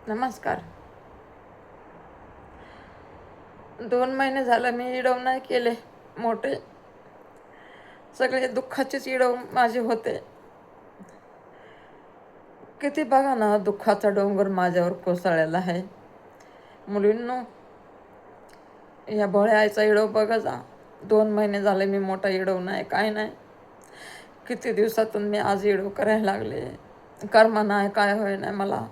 नमस्कार. 2 महिने झालं मी इडव नाही केले. मोठे सगळे दुःखाचेच इडव माझे होते. किती बघा ना, दुःखाचा डोंगर माझ्यावर कोसळलेला आहे. मुलींनो, या भोळ्याचा इडव बघा जा. 2 महिने झाले मी मोठा इडव नाही, काय नाही. किती दिवसातून मी आज इडव करायला लागले. कर्म नाही, काय होय नाही मला.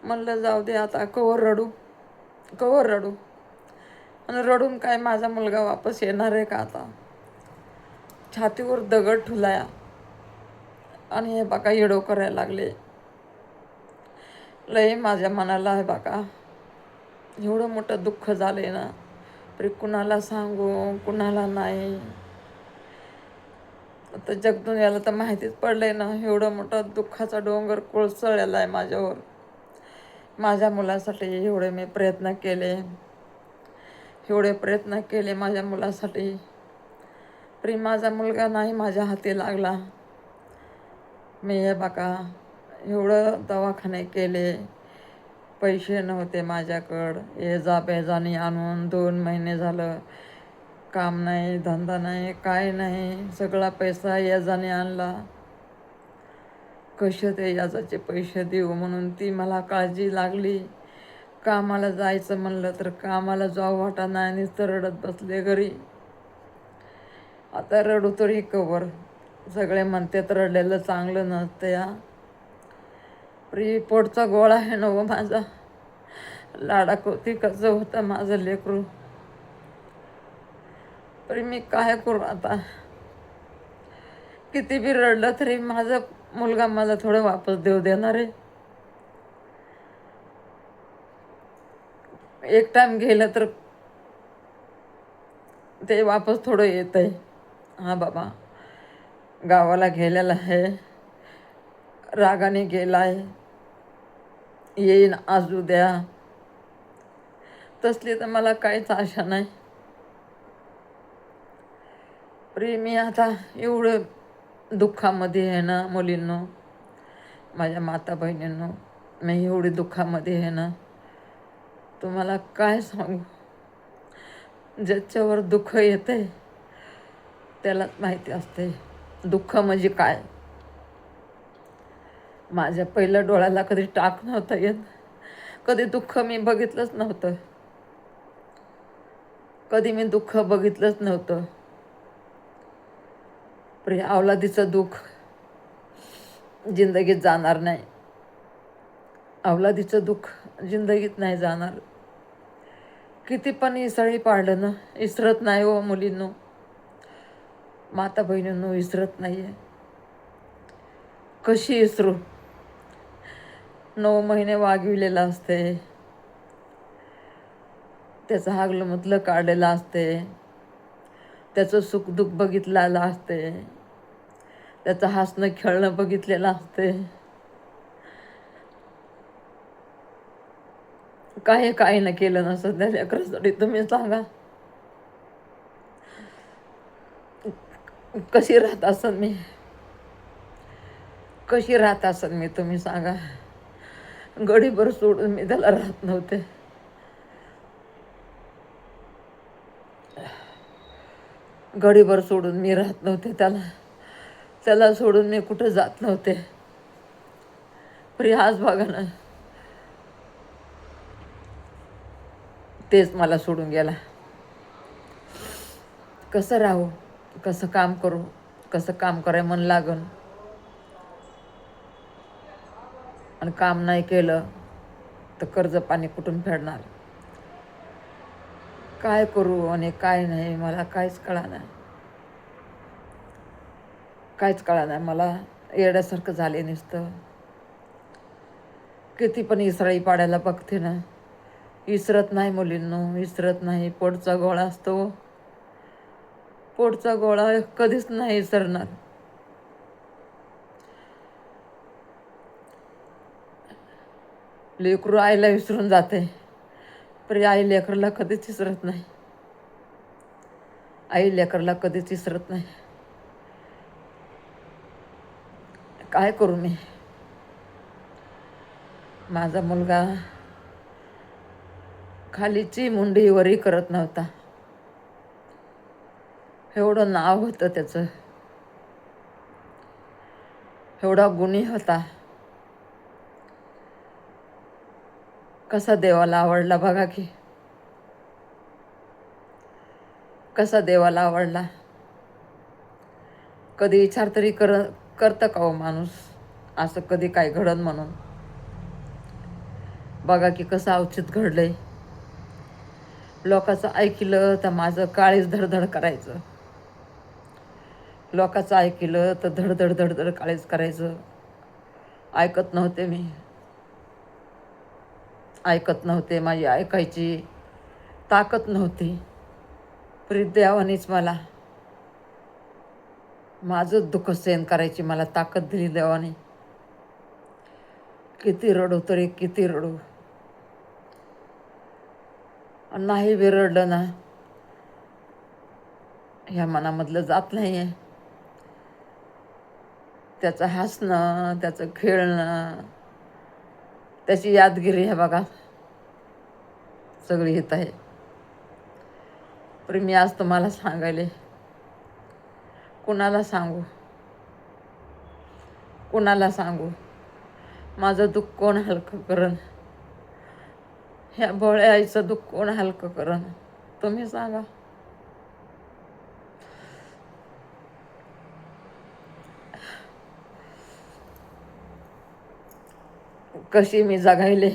म्हणलं जाऊ दे आता, कवर रडू. आणि रडून काय माझा मुलगा वापस येणार आहे का आता. छातीवर दगड ठुलाया आणि हे बाका इडव करायला लागले. लय माझ्या मनाला आहे बाका. एवढं मोठं दुःख झालंय ना, तरी कुणाला सांगू कुणाला नाही. आता जगदून याला तर माहितीच पडलंय ना, एवढं मोठा दुःखाचा डोंगर कोसळलेला आहे माझ्यावर. माझ्या मुलासाठी एवढे मी प्रयत्न केले माझ्या मुलासाठी, तरी माझा मुलगा नाही माझ्या हाती लागला. मी हे बाका एवढं दवाखाने केले, पैसे नव्हते माझ्याकडं. ये जा बेजानी आणून 2 महिने झालं. काम नाही, धंदा नाही, काय नाही. सगळा पैसा याजाने आणला. कसे ते याजाचे पैसे देऊ म्हणून ती मला काळजी लागली. कामाला जायचं म्हणलं तर कामाला जाऊ वाटा नाही, नुसतं रडत बसले घरी. आता रडू तरी कवर. सगळे म्हणतात रडलेलं चांगलं नसतं या. पोटचा गोळा आहे ना हो माझा. लाडाकोती कसं होतं माझं लेकरू. तरी मी काय करू आता. किती बी रडलं तरी माझा मुलगा मला थोडं वापस देऊ देणार आहे. एक टाइम गेलं तर ते वापस थोडं येत आहे. हा बाबा, गावाला गेलेला आहे, रागाने गेलाय, येईन आज उद्या. तसली तर मला काहीच आशा नाही. तरी मी आता एवढं दुःखामध्ये आहे ना मुलींनो, माझ्या माता बहिणींनो, मी एवढी दुःखामध्ये आहे ना, तुम्हाला काय सांगू. ज्याच्यावर दुःख येते त्यालाच माहिती असते दुःख म्हणजे काय. माझ्या पहिल्या डोळ्याला कधी टाक नव्हतं येत. कधी दुःख मी बघितलंच नव्हतं. कधी मी दुःख बघितलंच नव्हतं. पण अवलादीचं दुःख जिंदगीत जाणार नाही. अवलादीचं दुःख जिंदगीत नाही जाणार. किती पण इसळी पाडलं ना, इसरत नाही हो मुलींनो, माता बहिणींनो, इसरत नाही आहे. कशी इसरू. 9 महिने वागविलेलं असते, त्याचं हागलं काढलेलं असते, त्याचं सुखदुःख बघितलेलं असते, त्याचं हसणं खेळणं बघितलेलं असते. काही न केलं नसतं त्या लेकरासाठी. तुम्ही सांगा कशी राहत असन मी, तुम्ही सांगा. गडीभर सोडून मी त्याला राहत नव्हते. गडीभर सोडून मी राहत नव्हते त्याला सोडून मी कुठं जात नव्हते. पण आज बघा ना, तेच मला सोडून गेला. कसं राहू, कसं काम करू, कसं काम करायला मन लागन. आणि काम नाही केलं तर कर्ज पाणी कुठून फेडणार. काय करू आणि काय नाही मला काहीच कळा नाही मला. येड्यासारखं झाले नुसतं. किती पण इसराई पाडायला बघते ना, इसरत नाही मुलींनो, इसरत नाही. पोटचा गोळा असतो, पोटचा गोळा कधीच नाही इसरणार. लेकरू आईला विसरून जाते, पण आई लेकरला कधीच विसरत नाही. आई लेकरला कधीच विसरत नाही. काय करू मी. माझा मुलगा खालीची मुंडी वरी करत नव्हता. एवढं नाव होतं त्याचं, एवढा गुणी होता. कसा देवाला आवडला बघा की, कसा देवाला आवडला. कधी विचार तरी करतं का हो माणूस असं कधी काय घडन म्हणून. बघा की कसं अवचित घडलंय. लोकांचं ऐकलं तर माझं काळीच धडधड करायचं. लोकांचं ऐकलं तर धडधड धडधड काळीच करायचं. ऐकत नव्हते मी, ऐकत नव्हते. माझी ऐकायची ताकद नव्हती. प्रीत देवानीच मला माझं दुःख सहन करायची मला ताकद दिली देवाने. किती रडू तरी किती रडू, नाही विरडलं ना ह्या मनामधलं जात नाही आहे. त्याचं हसणं, त्याचं खेळणं, त्याची यादगिरी आहे बघा सगळी येत आहे. पण मी आज तुम्हाला सांगायले, कुणाला सांगू, कुणाला सांगू. माझं दुःख कोण हलकं करण, ह्या भोळ्या आईचं दुःख कोण हलकं करण, तुम्ही सांगा. कशी मी जगायले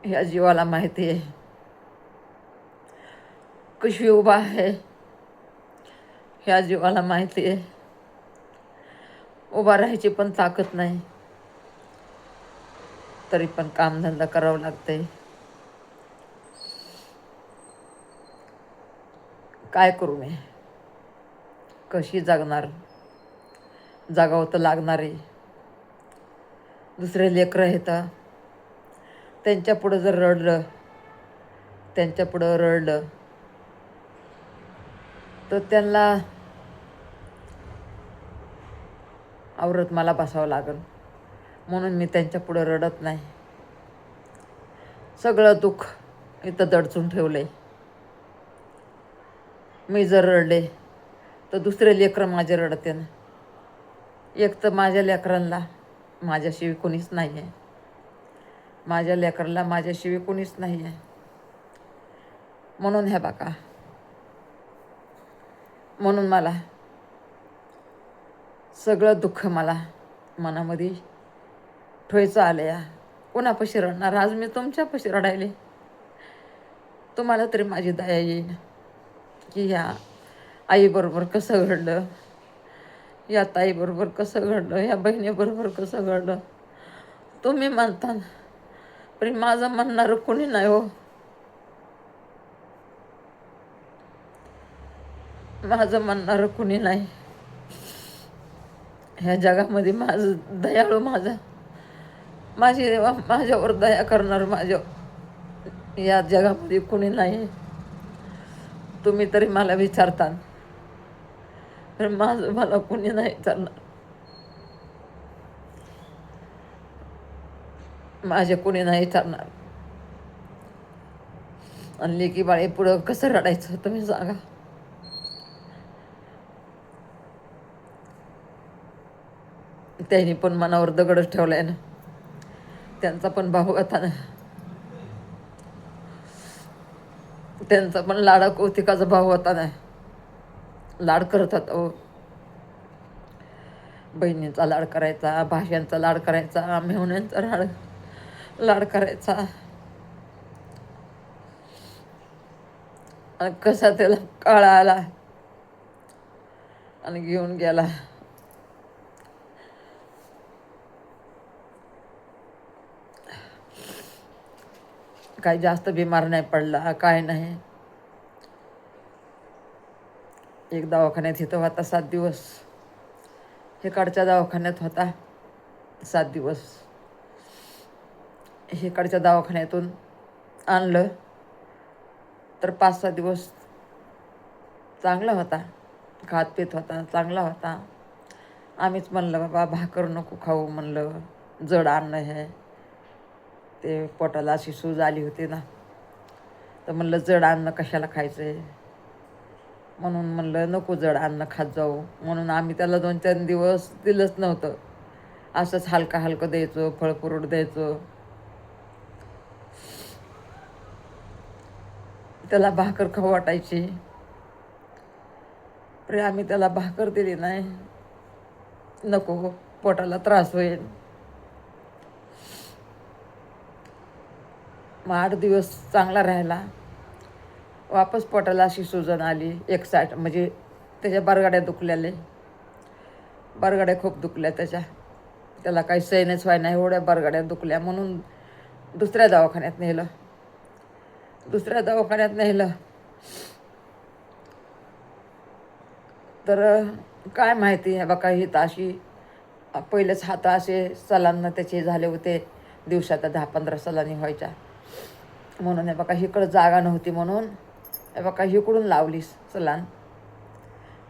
ह्या जीवाला माहिती आहे. कशी उभा आहे ह्या जीवाला माहिती आहे. उभा राहायची पण ताकद नाही, तरी पण कामधंदा करावं लागतंय. काय करू मी, कशी जगणार. जगावं तर लागणार आहे. दुसरे लेकरं येतं, त्यांच्या पुढं जर रडलं, त्यांच्या पुढं रडलं तर त्यांना आवरत मला बसावं लागल. म्हणून मी त्यांच्या पुढं रडत नाही. सगळं दुःख इथं दडचून ठेवलंय. मी जर रडले तर दुसरे लेकरं माझे रडते ना. एक तर माझ्या लेकरांना माझ्याशिवाय कोणीच नाही आहे. माझ्या लेकराला माझ्याशिवाय कोणीच नाही आहे. म्हणून हे बघा, म्हणून मला सगळं दुःख मला मनामध्ये ठेवायचं आलं या. कुणापाशी रडणार. आज मी तुमच्यापाशी रडायले. तुम्हाला तरी माझी दया येईल की ह्या आईबरोबर कसं घडलं, या ताईबरोबर कसं घडलं, या बहिणीबरोबर कसं घडलं. तुम्ही म्हणता पण माझं म्हणणारं कोणी नाही हो. माझं म्हणणारं कुणी नाही ह्या जगामध्ये. माझं दयाळू, माझ्यावर दया करणार या जगामध्ये कुणी नाही. तुम्ही तरी मला विचारता, पण माझं मला कुणी नाही विचारणार. माझे कुणी नाही विचारणार. आणि लेकी बाळे पुढं कसं रडायचं तुम्ही सांगा. त्यांनी पण मनावर दगडच ठेवलाय ना. त्यांचा पण भाऊ आता ना, त्यांचा पण लाडा कौतिकाचा भाऊ होता ना. लाड करत होता हो. बहिणींचा लाड करायचा, भाष्यांचा लाड करायचा, मेहुण्यांचा लाड करायचा. आणि कसा त्याला काळा आला आणि घेऊन गेला. काही जास्त बिमार नाही पडला, काय नाही. एक दवाखान्यात इथं होता 7 दिवस. हेकडच्या दवाखान्यात होता 7 दिवस. हेकडच्या दवाखान्यातून आणलं तर 5-6 दिवस चांगला होता. खात पीत होता, चांगला होता. आम्हीच म्हणलं बाबा भाकर नको खाऊ म्हणलं. जड अन्न आहे. ते पोटाला अशी सूज आली होती ना, तर म्हणलं जड अन्न कशाला खायचं आहे, म्हणून म्हणलं नको जड अन्न खात जाऊ. म्हणून आम्ही त्याला 2-4 दिवस दिलंच नव्हतं. असंच हलकं हलकं द्यायचो, फळफ्रूट द्यायचो. त्याला भाकर खाऊ वाटायची, तरी आम्ही त्याला भाकर दिली नाही. नको, पोटाला त्रास होईल. मग 8 दिवस चांगला राहिला. वापस पोटाला अशी सुजन आली एक साईड, म्हणजे त्याच्या बरगाड्या दुखल्याले, बरगाड्या खूप दुखल्या त्याला काही सहनच व्हाय नाही, एवढ्या बरगाड्या दुखल्या. म्हणून दुसऱ्या दवाखान्यात नेलं. तर काय माहिती आहे बघा, ही ताशी पहिलेच हात असे सलांना त्याचे झाले होते, दिवसात 10-15 सलांनी व्हायच्या. म्हणून हे बघा इकडं जागा नव्हती, म्हणून हे बघा इकडून लावली सलान,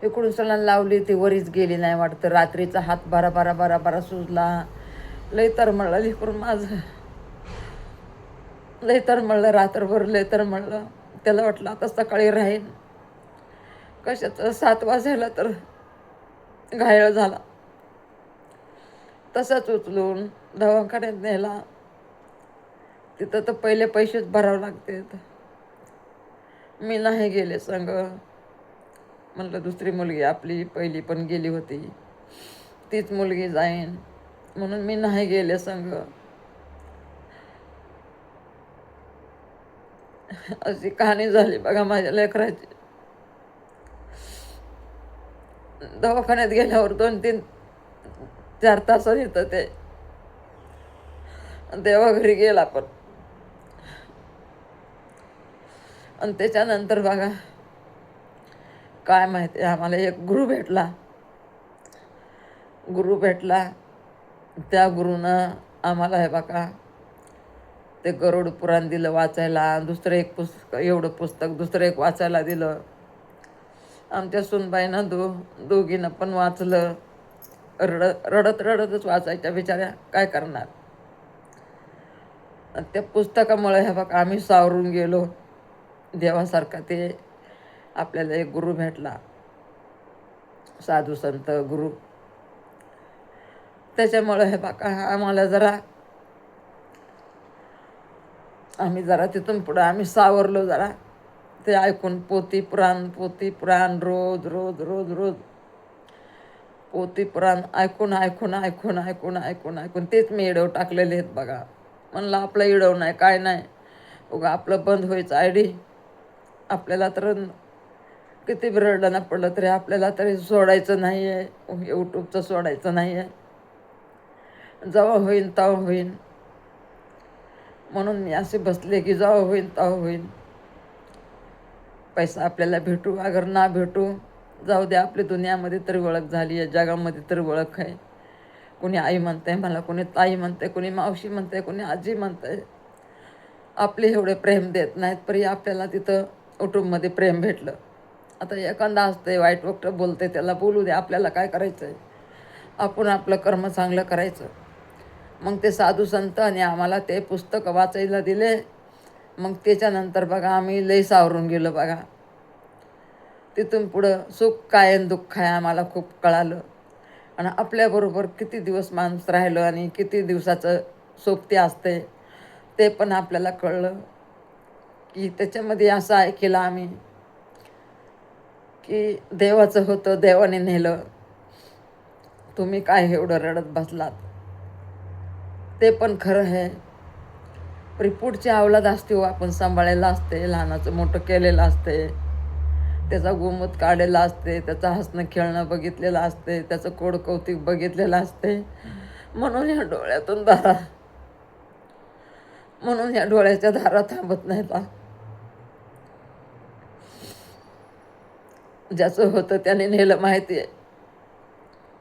इकडून सलान लावली, ती वरीच गेली नाही वाटतं. रात्रीचा हात बारा सुजला. लय तर म्हणलं इकडून माझं, लय तर म्हणलं रात्रभर, लय तर म्हणलं. त्याला वाटलं आता सकाळी राहील. कशाचं 7 वाजायला तर घायल झाला. तसाच उचलून दवाखान्यात नेला. तिथं तर पहिले पैसेच भरावं लागते. मी नाही गेले संग. म्हणलं दुसरी मुलगी आपली पहिली पण गेली होती, तीच मुलगी जाईन, म्हणून मी नाही गेले संग. अशी कहाणी झाली बघा माझ्या लेकराची. दवाखान्यात गेल्यावर 2-3-4 तासात येतं ते, देवा घरी गेला पण. आणि त्याच्यानंतर बघा काय माहिती, आम्हाला एक गुरु भेटला. त्या गुरुनं आम्हाला हे बघा ते गरुड पुराण दिलं वाचायला. दुसरं एक पुस्तक, एवढं पुस्तक दुसरं एक वाचायला दिलं. आमच्या सुनबाईनं दोघीनं पण वाचलं. रडतच वाचायच्या बिचाऱ्या, काय करणार. त्या पुस्तकामुळे हे बघा आम्ही सावरून गेलो. देवासारखा ते आपल्याला एक गुरु भेटला, साधू संत गुरु. त्याच्यामुळे हे बघा आम्हाला आम्ही जरा तिथून पुढं आम्ही सावरलो जरा. ते ऐकून पोथी पुराण रोज पोथी पुराण ऐकून तेच मी इडव टाकलेले आहेत बघा. म्हणलं आपलं इडव नाही, काय नाही, उगा आपलं बंद व्हायचं आयडी. आपल्याला तर किती रडलं ना पडलं तरी आपल्याला तरी सोडायचं नाही आहे, यूट्यूबचं सोडायचं नाही आहे. जेव्हा होईन तेव्हा होईन, म्हणून मी असे बसले की जेव्हा होईन तेव्हा होईन. पैसा आपल्याला भेटू अगर ना भेटू, जाऊ दे. आपली दुनियामध्ये तरी ओळख झाली आहे, जगामध्ये तरी ओळख आहे. कोणी आई म्हणते मला, कोणी ताई म्हणते, कोणी मावशी म्हणते, कोणी आजी म्हणते. आपले एवढे प्रेम देत नाहीत, तरी आपल्याला तिथं यूट्यूबमध्ये प्रेम भेटलं. आता एखादा असते वाईट वक्त बोलते, त्याला बोलू दे, आपल्याला काय करायचं आहे. आपण आपलं कर्म चांगलं करायचं. मग ते साधू संत आणि आम्हाला ते पुस्तक वाचायला दिले. मग त्याच्यानंतर बघा आम्ही लई सावरून गेलो बघा. तिथून पुढं सुख काय आणि दुःख आहे आम्हाला खूप कळालं. आणि आपल्याबरोबर किती दिवस माणूस राहिलं आणि किती दिवसाचं सोबती असते ते पण आपल्याला कळलं. की त्याच्यामध्ये असं ऐकलं आम्ही की देवाचं होतं, देवाने नेलं, तुम्ही काय एवढं रडत बसलात. ते पण खरं आहे. पुढची अवलाद असते हो, आपण सांभाळायला असते, लहानाचं मोठं केलेलं असते, त्याचा गोमूत काढलेला असते, त्याचं हसणं खेळणं बघितलेलं असते, त्याचं कोड कौतिक बघितलेलं असते. म्हणून या डोळ्याच्या धारा थांबत नाहीत. ज्याचं होतं त्याने नेलं माहिती आहे,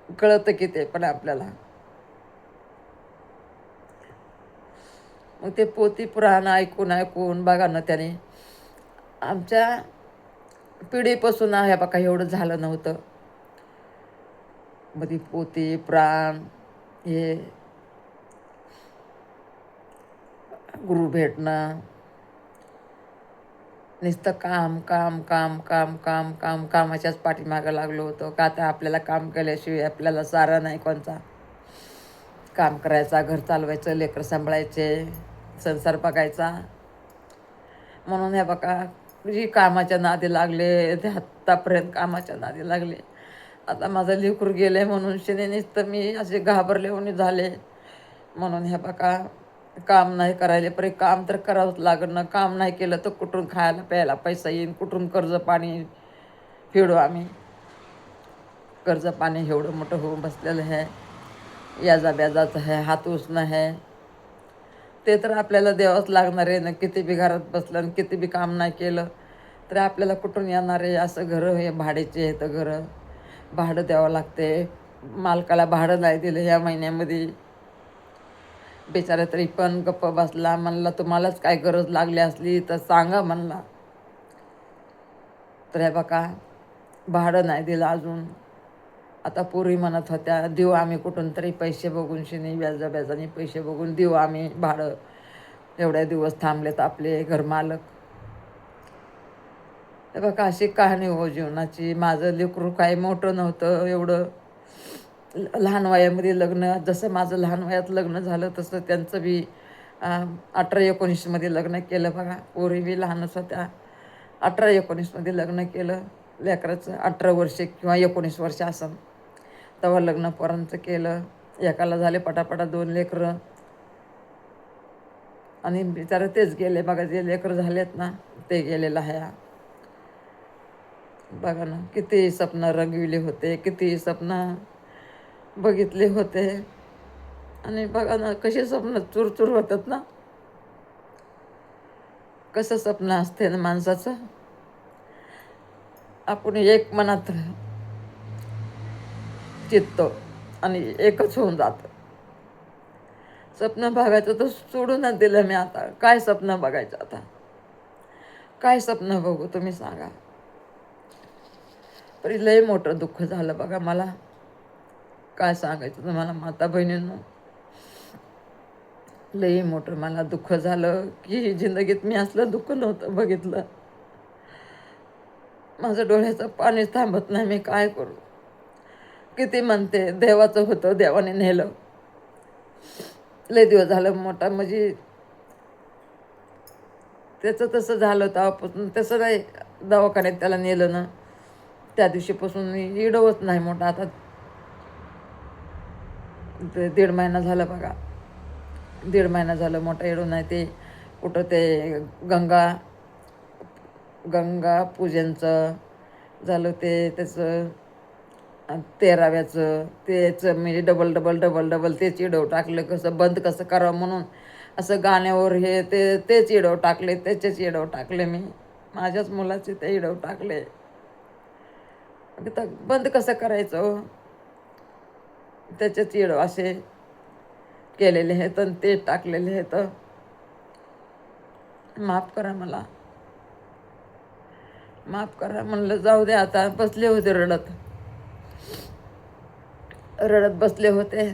कळतं की ते पण आपल्याला. मग ते पोथी पुराण ऐकून बघा ना, त्याने आमच्या पिढीपासून आहे बघा एवढं झालं नव्हतं. मध्ये पोथी पुराण हे गुरु भेटणं, नुसतं काम काम काम काम काम काम कामाच्याच पाठीमागं लागलो होतो. का तर आपल्याला काम केल्याशिवाय आपल्याला सारा नाही कोणचा. काम करायचा, घर चालवायचं, लेकरं सांभाळायचे, संसार बघायचा. म्हणून हे बघा जी कामाच्या नादी लागले ते आत्तापर्यंत कामाच्या नादी लागले. आता माझं लेकरू गेले म्हणून शिनेनीच तर मी असे घाबरले होणे झाले. म्हणून हे बघा काम नाही करायला परी काम तर करावंच लागणं. काम नाही केलं तर कुठून खायला प्यायला पैसा येईन, कुठून कर्ज पाणी फेडू आम्ही. कर्ज पाणी एवढं मोठं होऊन बसलेलं आहे, याजा ब्याजाचं आहे, हात उसणं आहे. ते तर आपल्याला द्यावंच लागणार आहे ना. किती बी घरात बसलं आणि किती बी काम नाही केलं तर आपल्याला कुठून येणार आहे. असं घरं हे भाड्याचे आहेत, घरं भाडं द्यावं लागते. मालकाला भाडं नाही दिलं ह्या महिन्यामध्ये, बिचारा तरी पण गप्प बसला. म्हणला तुम्हालाच काय गरज लागली असली तर सांगा म्हणला. तर हे बघा भाडं नाही दिलं अजून. आता पोरी म्हणत होत्या देऊ आम्ही कुठून तरी पैसे बघून, शिनी व्याजाने पैसे बघून देऊ आम्ही भाडं. एवढ्या दिवस थांबलेत आपले घरमालक. हे बघा अशी कहाणी हो जीवनाची. माझं लेकरू काही मोठं नव्हतं, एवढं लहान वयामध्ये लग्न. जसं माझं लहान वयात लग्न झालं तसं त्यांचं बी 18-19मध्ये लग्न केलं बघा. पोरी बी लहानच होत्या. 18-19मध्ये लग्न केलं. लेकराचं 18 वर्षे किंवा 19 वर्ष असं तेव्हा लग्न पोरांचं केलं. एकाला झाले पटापटा 2 लेकरं. आणि बिचारे तेच गेले बघा. जे लेकरं झालेत ना ते गेलेलं आहे. बघा ना किती स्वप्न रंगविले होते, किती स्वप्न बघितले होते. आणि बघा ना कसे स्वप्न चूरचूर होतात ना. कसं स्वप्न असते ना माणसाचं. आपण एक मनात चित्त आणि एकच होऊन जातं. स्वप्न बघायचं तर सोडूनच दिलं मी आता. काय स्वप्न बघायचं आता, काय स्वप्न बघू तुम्ही सांगा. तरी लय मोठं दुःख झालं बघा मला. काय सांगायचं तुम्हाला माता बहिणींनो. लई मोठं मला दुःख झालं की जिंदगीत मी असलं दुःख नव्हतं बघितलं. माझं डोळ्याचं पाणी थांबत नाही. मी काय करू. किती म्हणते देवाचं होतं, देवाने नेलं. लय दिवस झालं मोठा म्हणजे त्याचं तसं झालं तेव्हापासून. तसं नाही दवाखान्यात त्याला नेलं ना त्या दिवशीपासून इडवत नाही मोठा. आता 1.5 महिना झाला बघा. 1.5 महिना झालं मोठा येडो नाही. ते कुठं ते गंगा पूजनचं झालं ते त्याचं 13व्याचं त्याचं म्हणजे डबल डबल डबल डबल तेच इडव टाकलं. कसं बंद कसं करावं म्हणून असं गाण्यावर हे तेच इडव टाकले, त्याचेच इडव टाकले. मी माझ्याच मुलाचे ते इडव टाकले. तर बंद कसं करायचं हो. त्याचेच इडव असे केलेले आहेत आणि ते टाकलेले आहेत. माफ करा मला, माफ करा. म्हणलं जाऊ दे आता. बसले होते रडत रडत बसले होते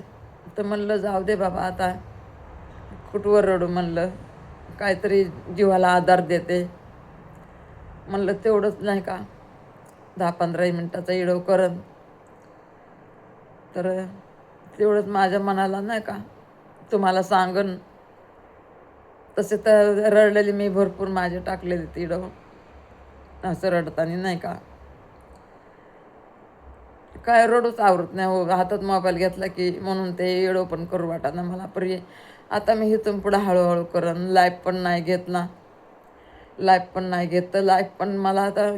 तर म्हणलं जाऊ दे बाबा आता कुठवर रडू. म्हणलं काहीतरी जीवाला आधार देते. म्हणलं तेवढंच नाही का 10-15 मिनटाचा इडव करन तर तेवढंच माझ्या मनाला नाही का तुम्हाला सांगन. तसे तर रडलेले मी भरपूर माझे टाकलेले तिडव असं रडताना नाही का. काय रडूच आवरत नाही हो. हातात मोबाईल घेतला की म्हणून ते येडो पण करू वाटा ना मला. परी आता मी इथून पुढं हळूहळू करन. लाईफ पण नाही घेत ना. लाईफ पण नाही घेत तर लाईफ पण मला आता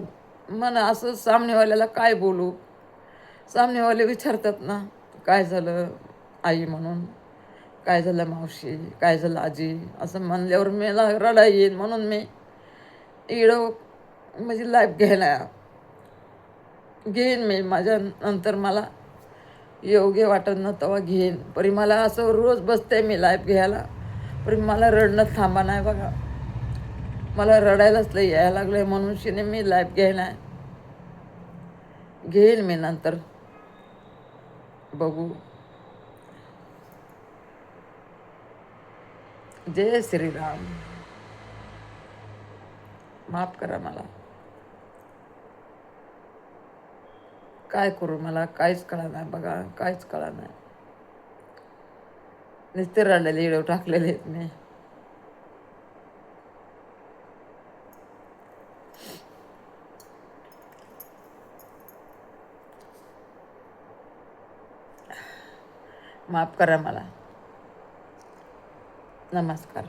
मन असं सामनेवाल्याला काय बोलू. सामनेवाले विचारतात ना काय झालं आई म्हणून, काय झालं मावशी, काय झालं आजी, असं म्हणल्यावर मला रडा येईल. म्हणून मी इडो म्हणजे लाईफ घ्यायला घेईन. मी माझ्या नंतर मला योग्य वाटत ना तेव्हा घेईन. परी मला असं रोज बसते मी लाईफ घ्यायला. परी मला रडणं थांबा नाही बघा. मला रडायलाच लई यायला लागलं. म्हणून शिने मी लाईफ घ्यायला घेईन मी नंतर बघू. जय श्रीराम. माफ करा मला. काय करू, मला काहीच कळा नाही बघा, काहीच कळा नाही. नुसते रडलेले व्हिडिओ टाकलेले आहेत मी. माफ करा मला. नमस्कार.